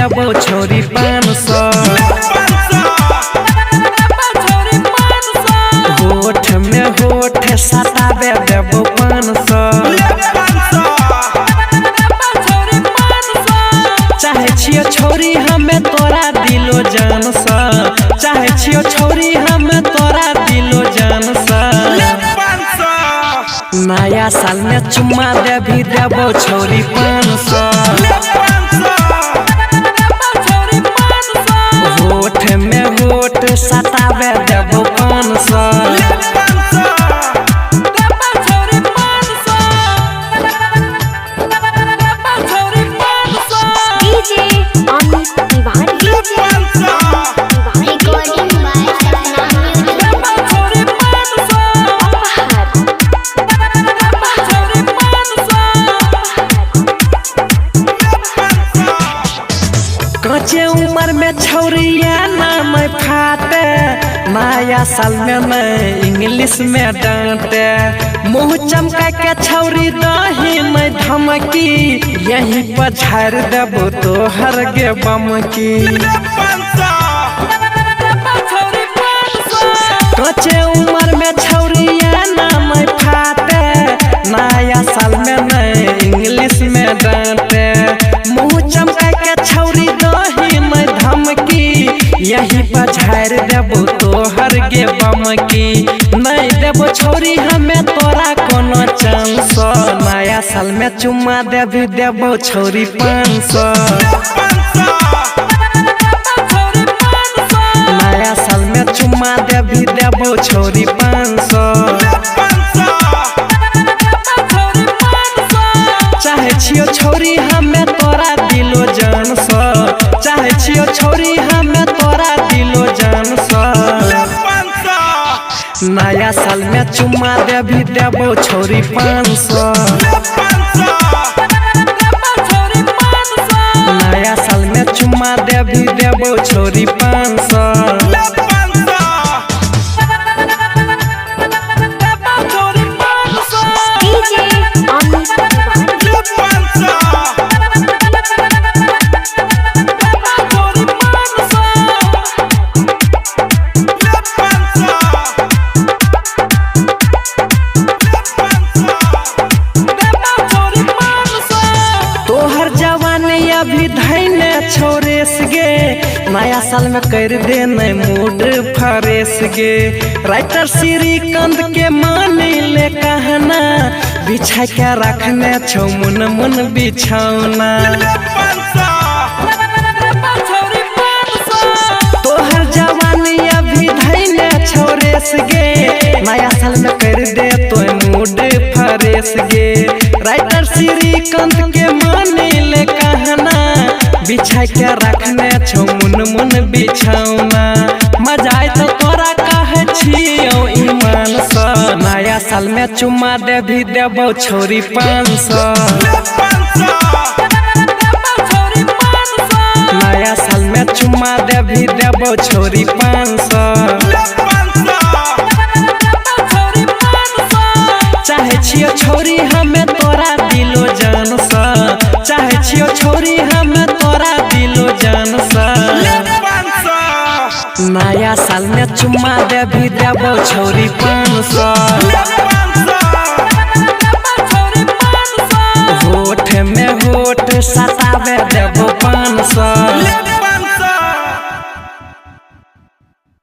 देबो छोरी 500। होठ में होठ सटावे देबो 500। चाहे छियो छोरी हमें तोरा दिलो जान सा, चाहे छियो छोरी हमें तोरा दिलो जान सा। नया साल में चुम्मा दे भी देबो छोरी 500। होठ में होठ सटावे देबो 500। कच्चे उम्र में छौरिया नाम फाटे, नया साल में मैं इंग्लिश में डांटे। मुँह चमका के छौरी दही में धमकी, यहीं पर झाड़ देबो तो हर गे बम की। कच्चे उम्र में छौरिया नाम फाटे, नया साल में मैं इंग्लिश में डांटे। मुँह चमका के छौरी दही में धमकी, यही पर झाड़ देबो तो हर गे बम की। नहीं देबो छोरी हमें तोरा कोनो चांस, नया साल में चुम्मा दे भी देबो छोरी 500। नया साल में चुम्मा दे भी देबो छोरी 500। चाहे छियो छोरी हमें तोरा दिलो जान सा, चाहे छियो छोरी हमें तोरा दिलो जान सा। नया साल में चुम्मा दे भी देबो छोरी 500। नया साल में चुम्मा दे भी देबो छोरी 500। अभी धैने छोरेस गे, नया साल में कर देने मूड फरेस गे। राइटर श्रीकांत के माने ले कहना, बिछा के रखने छो मुन मुन बिछौना। तोहर जवानी अभी धैने छोरेस गे, नया साल में कर दे तो मूड फरेस गे। राइटर श्रीकांत के माने ले कहना, बिछा के रखने छो मुन मुन बिछौना। मजा आए तो तोरा कहे छियो ईमान सा, नया साल में चुम्मा दे भी देबो छोरी 500। नया साल में चुम्मा दे भी देबो छोरी 500। चाहे छियो छोरी हमें तोरा दिलो जान सा, चाहे छियो छोरी हमें तोरा दिलो जान सा। नया साल में चुम्मा दे भी देबो छोरी 500। होठ में होठ सटावे देबो 500।